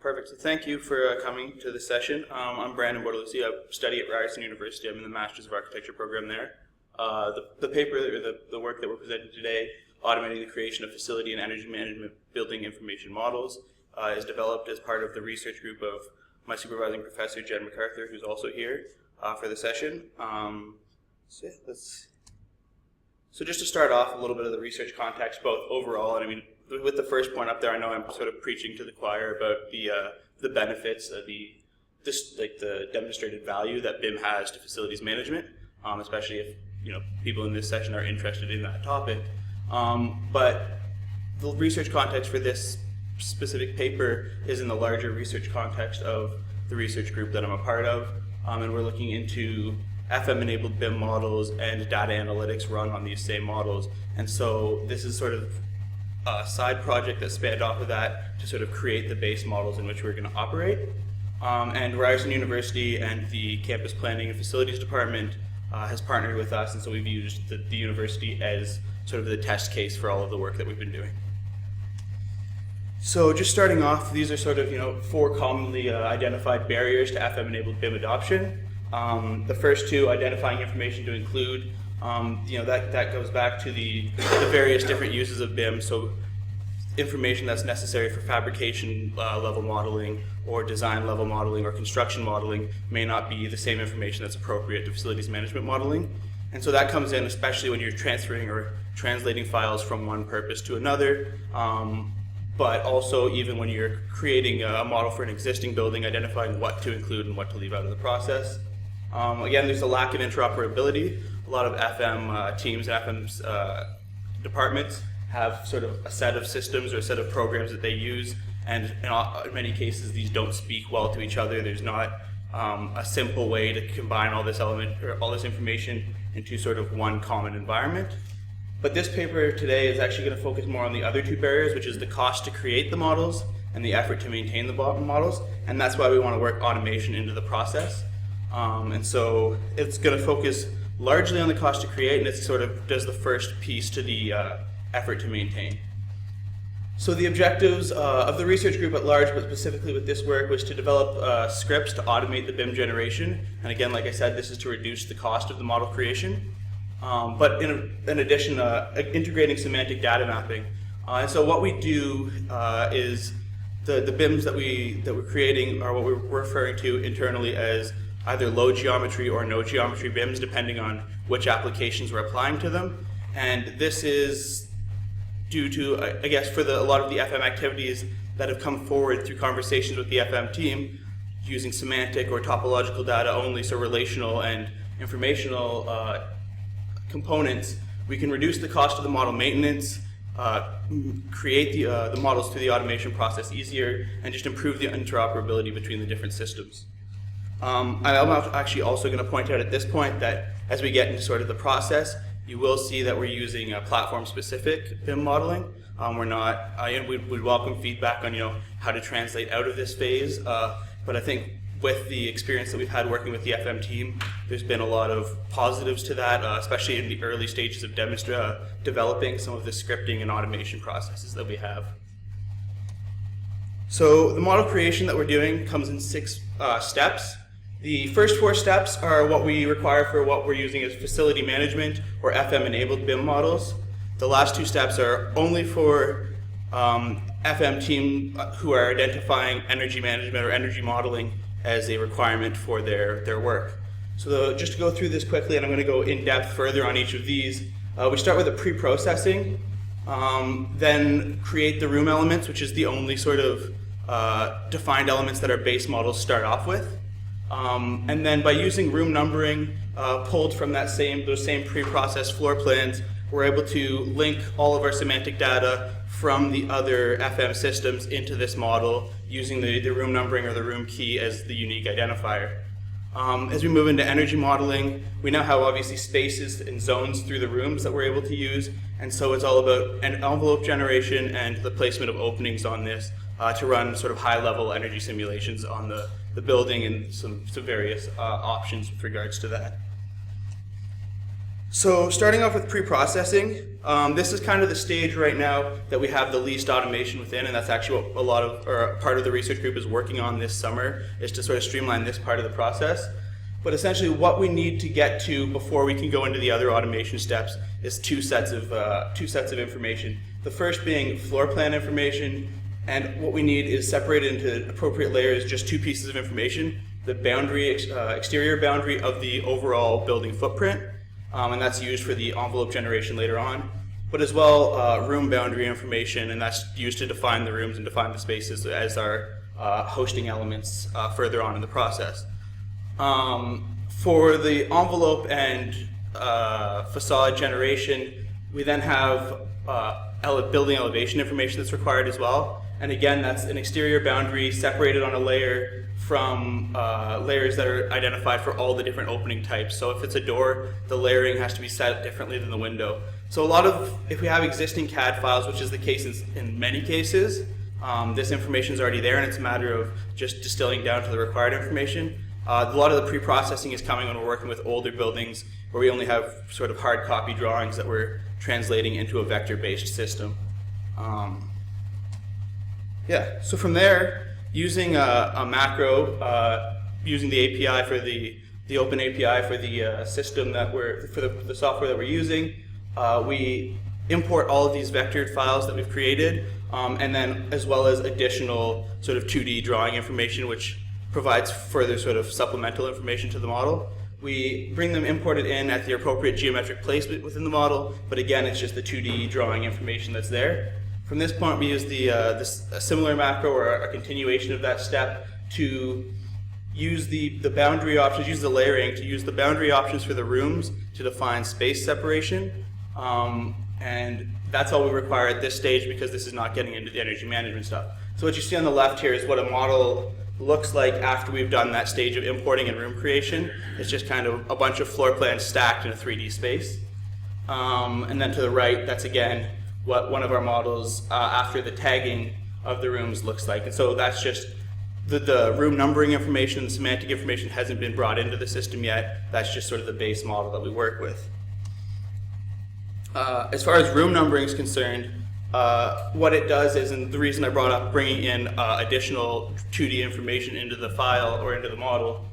Perfect. So thank you for coming to this session. I'm Brandon Bortolucci. I study at Ryerson University. I'm in the Masters of Architecture program there. The paper, or the work that we're presenting today, Automating the Creation of Facility and Energy Management Building Information Models, is developed as part of the research group of my supervising professor, Jen MacArthur, who's also here for the session. So just to start off, a little bit of the research context, both overall, and I mean, with the first point up there, I know I'm sort of preaching to the choir about the benefits of the demonstrated value that BIM has to facilities management, especially if people in this session are interested in that topic. But the research context for this specific paper is in the larger research context of the research group that I'm a part of, and we're looking into FM-enabled BIM models and data analytics run on these same models. And so this is sort of a side project that spanned off of that to sort of create the base models in which we're going to operate. And Ryerson University and the Campus Planning and Facilities Department has partnered with us, and so we've used the university as sort of the test case for all of the work that we've been doing. So just starting off, these are sort of four commonly identified barriers to FM-enabled BIM adoption. The first two, identifying information to include, that goes back to the various different uses of BIM. So information that's necessary for fabrication level modeling or design level modeling or construction modeling may not be the same information that's appropriate to facilities management modeling. And so that comes in especially when you're transferring or translating files from one purpose to another, but also even when you're creating a model for an existing building, identifying what to include and what to leave out of the process. Again, there's a lack of interoperability. A lot of FM teams and FM's departments have sort of a set of systems or a set of programs that they use, and in many cases these don't speak well to each other. There's not a simple way to combine all this information into sort of one common environment. But this paper today is actually going to focus more on the other two barriers, which is the cost to create the models and the effort to maintain the models, and that's why we want to work automation into the process. And so it's going to focus largely on the cost to create, and it sort of does the first piece to the effort to maintain. So the objectives of the research group at large, but specifically with this work, was to develop scripts to automate the BIM generation. And again, like I said, this is to reduce the cost of the model creation. But in addition, integrating semantic data mapping. And so what we do is the BIMs that we're creating are what we're referring to internally as either low geometry or no geometry BIMs, depending on which applications we're applying to them. And this is due to, I guess, for a lot of the FM activities that have come forward through conversations with the FM team, using semantic or topological data only, so relational and informational components, we can reduce the cost of the model maintenance, create the models through the automation process easier, and just improve the interoperability between the different systems. I'm actually also going to point out at this point that as we get into sort of the process, you will see that we're using platform-specific BIM modeling. We're not. We'd welcome feedback on how to translate out of this phase, but I think with the experience that we've had working with the FM team, there's been a lot of positives to that, especially in the early stages of developing some of the scripting and automation processes that we have. So the model creation that we're doing comes in 6 steps. The first 4 steps are what we require for what we're using as facility management or FM-enabled BIM models. The last 2 steps are only for FM team who are identifying energy management or energy modeling as a requirement for their work. So just to go through this quickly, and I'm going to go in depth further on each of these, we start with the pre-processing, then create the room elements, which is the only sort of defined elements that our base models start off with. And then by using room numbering pulled from those same pre-processed floor plans, we're able to link all of our semantic data from the other FM systems into this model using the room numbering or the room key as the unique identifier. As we move into energy modeling, we now have obviously spaces and zones through the rooms that we're able to use, and so it's all about an envelope generation and the placement of openings on this to run sort of high-level energy simulations on the building and some various options with regards to that. So starting off with pre-processing, this is kind of the stage right now that we have the least automation within, and that's actually what a lot of, or part of the research group is working on this summer, is to sort of streamline this part of the process. But essentially what we need to get to before we can go into the other automation steps is two sets of information. The first being floor plan information, and what we need is separated into appropriate layers, just two pieces of information: the boundary, exterior boundary of the overall building footprint, and that's used for the envelope generation later on, but as well room boundary information, and that's used to define the rooms and define the spaces as our hosting elements further on in the process. For the envelope and facade generation, we then have building elevation information that's required as well. And again, that's an exterior boundary separated on a layer from layers that are identified for all the different opening types. So if it's a door, the layering has to be set differently than the window. So if we have existing CAD files, which is the case in many cases, this information is already there, and it's a matter of just distilling down to the required information. A lot of the pre-processing is coming when we're working with older buildings where we only have sort of hard copy drawings that we're translating into a vector-based system. So from there, using a macro, using the API for the open API for the system that for the software that we're using, we import all of these vectored files that we've created, and then as well as additional sort of 2D drawing information, which provides further sort of supplemental information to the model. We bring them imported in at the appropriate geometric placement within the model, but again, it's just the 2D drawing information that's there. From this point, we use a similar macro or a continuation of that step to use the boundary options, use the layering to use the boundary options for the rooms to define space separation. And that's all we require at this stage because this is not getting into the energy management stuff. So what you see on the left here is what a model looks like after we've done that stage of importing and room creation. It's just kind of a bunch of floor plans stacked in a 3D space. And then to the right, that's again what one of our models after the tagging of the rooms looks like. And so that's just the room numbering information, the semantic information hasn't been brought into the system yet. That's just sort of the base model that we work with. As far as room numbering is concerned, what it does is, and the reason I brought up bringing in additional 2D information into the file or into the model,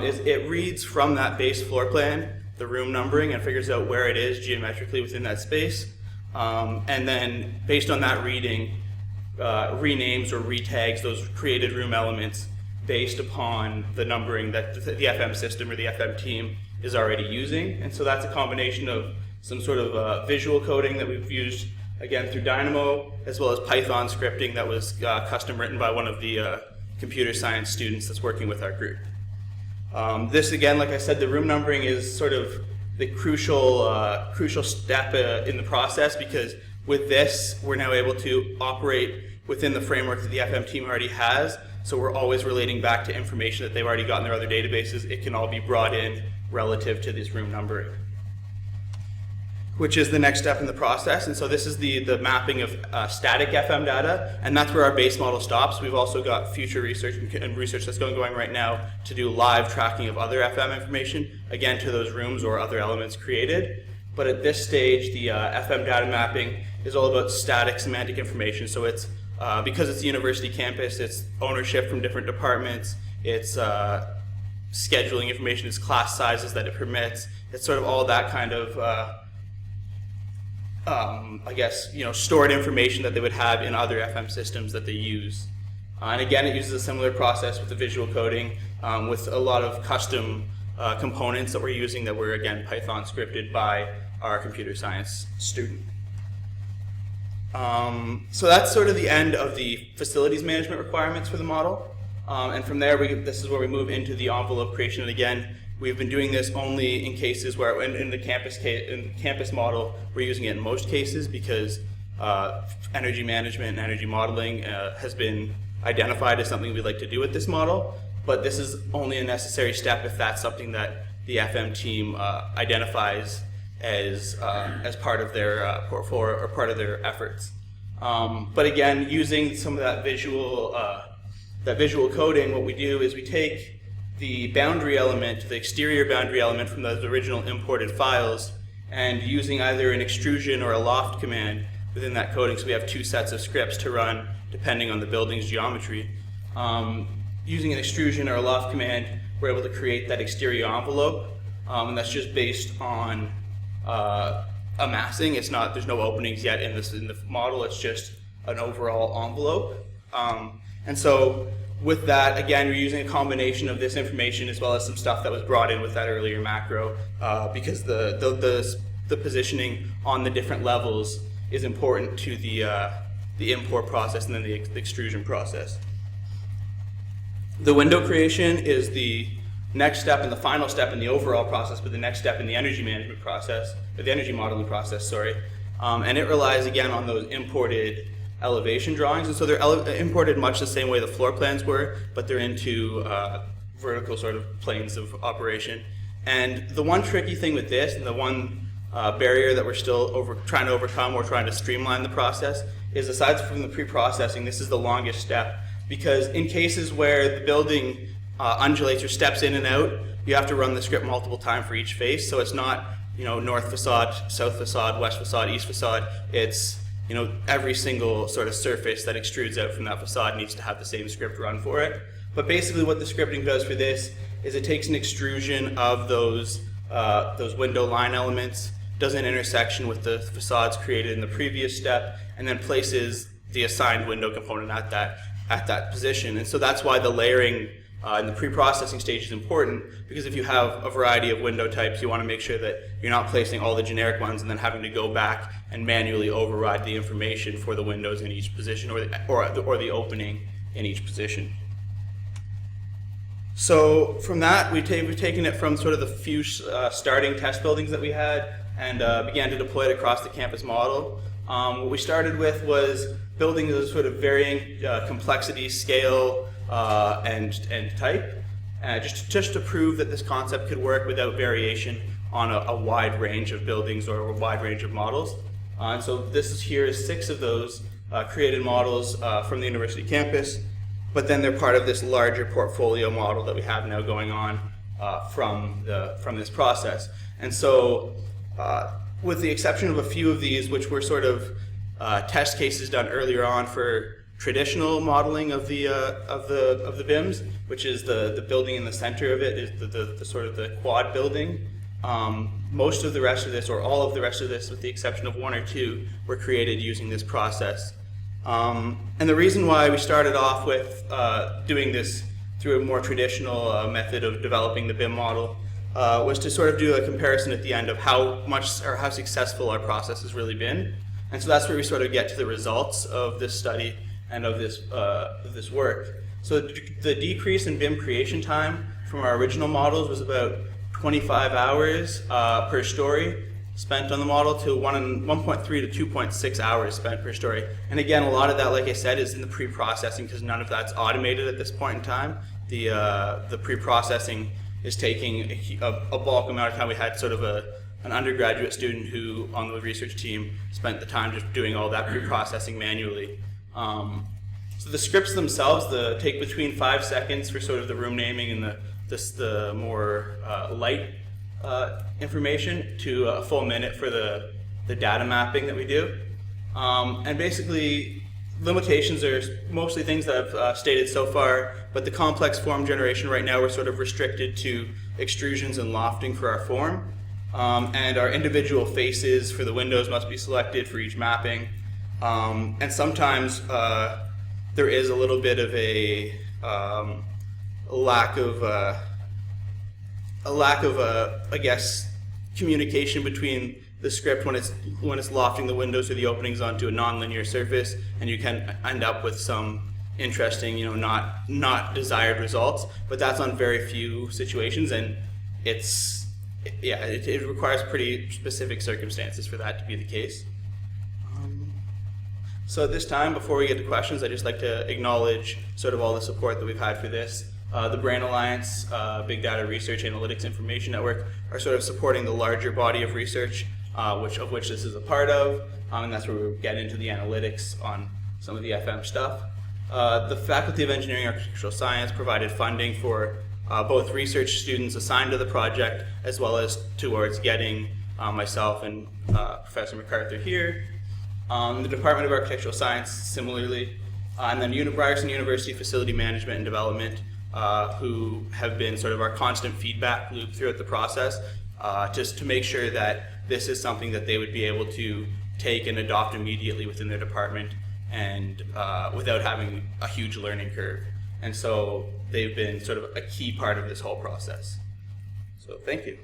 is it reads from that base floor plan the room numbering and figures out where it is geometrically within that space. And then based on that reading, renames or retags those created room elements based upon the numbering that the FM system or the FM team is already using. And so that's a combination of some sort of visual coding that we've used, again, through Dynamo, as well as Python scripting that was custom written by one of the computer science students that's working with our group. This, again, like I said, the room numbering is sort of the crucial step in the process, because with this, we're now able to operate within the framework that the FM team already has. So we're always relating back to information that they've already got in their other databases. It can all be brought in relative to this room numbering, which is the next step in the process. And so this is the mapping of static FM data, and that's where our base model stops. We've also got future research and research that's going right now to do live tracking of other FM information, again, to those rooms or other elements created. But at this stage, the FM data mapping is all about static semantic information. So it's, because it's a university campus, it's ownership from different departments, it's scheduling information, it's class sizes that it permits, it's sort of all that kind of I guess, stored information that they would have in other FM systems that they use. And again, it uses a similar process with the visual coding, with a lot of custom components that we're using that were, again, Python scripted by our computer science student. So that's sort of the end of the facilities management requirements for the model. And from there, this is where we move into the envelope creation. And again, we've been doing this only in cases where, in the campus model, we're using it in most cases because energy management and energy modeling has been identified as something we'd like to do with this model. But this is only a necessary step if that's something that the FM team identifies as part of their portfolio or part of their efforts. But again, using some of that visual coding, what we do is we take the boundary element, the exterior boundary element from those original imported files, and using either an extrusion or a loft command within that coding. So we have two sets of scripts to run depending on the building's geometry. Using an extrusion or a loft command, we're able to create that exterior envelope, and that's just based on a massing. It's not, there's no openings yet in the model, it's just an overall envelope. And so with that, again, we're using a combination of this information as well as some stuff that was brought in with that earlier macro, because the positioning on the different levels is important to the import process and then the extrusion process. The window creation is the next step and the final step in the overall process, but the next step in the energy management process, or the energy modeling process, sorry. And it relies again on those imported elevation drawings, and so they're imported much the same way the floor plans were, but they're into vertical sort of planes of operation. And the one tricky thing with this, and the one barrier that we're still trying to overcome or trying to streamline the process, is aside from the pre-processing, this is the longest step, because in cases where the building undulates or steps in and out, you have to run the script multiple times for each face, so it's not, you know, north facade, south facade, west facade, east facade. It's, you know, every single sort of surface that extrudes out from that facade needs to have the same script run for it. But basically what the scripting does for this is it takes an extrusion of those window line elements, does an intersection with the facades created in the previous step, and then places the assigned window component at that position. And so that's why the layering in the pre-processing stage is important, because if you have a variety of window types, you want to make sure that you're not placing all the generic ones and then having to go back and manually override the information for the windows in each position or the opening in each position. So from that, we've taken it from sort of the few starting test buildings that we had and began to deploy it across the campus model. What we started with was buildings of sort of varying complexity, scale, and type, just to prove that this concept could work without variation on a wide range of buildings or a wide range of models. And so here is 6 of those created models from the university campus, but then they're part of this larger portfolio model that we have now going on from this process. And so with the exception of a few of these, which were sort of test cases done earlier on for traditional modeling of the BIMs, which is the building in the center of it, is the sort of the quad building. Most of the rest of this, or all of the rest of this, with the exception of 1 or 2, were created using this process. And the reason why we started off with doing this through a more traditional method of developing the BIM model was to sort of do a comparison at the end of how much or how successful our process has really been. And so that's where we sort of get to the results of this study and of this work. So the decrease in BIM creation time from our original models was about 25 hours per story spent on the model to 1.3 to 2.6 hours spent per story. And again, a lot of that, like I said, is in the pre-processing because none of that's automated at this point in time. The pre-processing is taking a bulk amount of time. We had sort of an undergraduate student who, on the research team, spent the time just doing all that pre-processing manually. So the scripts themselves take between 5 seconds for sort of the room naming and the more light information to a full minute for the data mapping that we do. And basically, limitations are mostly things that I've stated so far, but the complex form generation right now we're sort of restricted to extrusions and lofting for our form. And our individual faces for the windows must be selected for each mapping. And sometimes there is a little bit of a lack of I guess, communication between the script when it's lofting the windows or the openings onto a nonlinear surface, and you can end up with some interesting, not desired results. But that's on very few situations, and it requires pretty specific circumstances for that to be the case. So at this time, before we get to questions, I'd just like to acknowledge sort of all the support that we've had for this. The Brain Alliance, Big Data Research Analytics Information Network are sort of supporting the larger body of research, of which this is a part of, and that's where we get into the analytics on some of the FM stuff. The Faculty of Engineering and Architectural Science provided funding for both research students assigned to the project as well as towards getting myself and Professor MacArthur here. The Department of Architectural Science, similarly, and then Ryerson University Facility Management and Development, who have been sort of our constant feedback loop throughout the process, just to make sure that this is something that they would be able to take and adopt immediately within their department and without having a huge learning curve. And so they've been sort of a key part of this whole process. So thank you.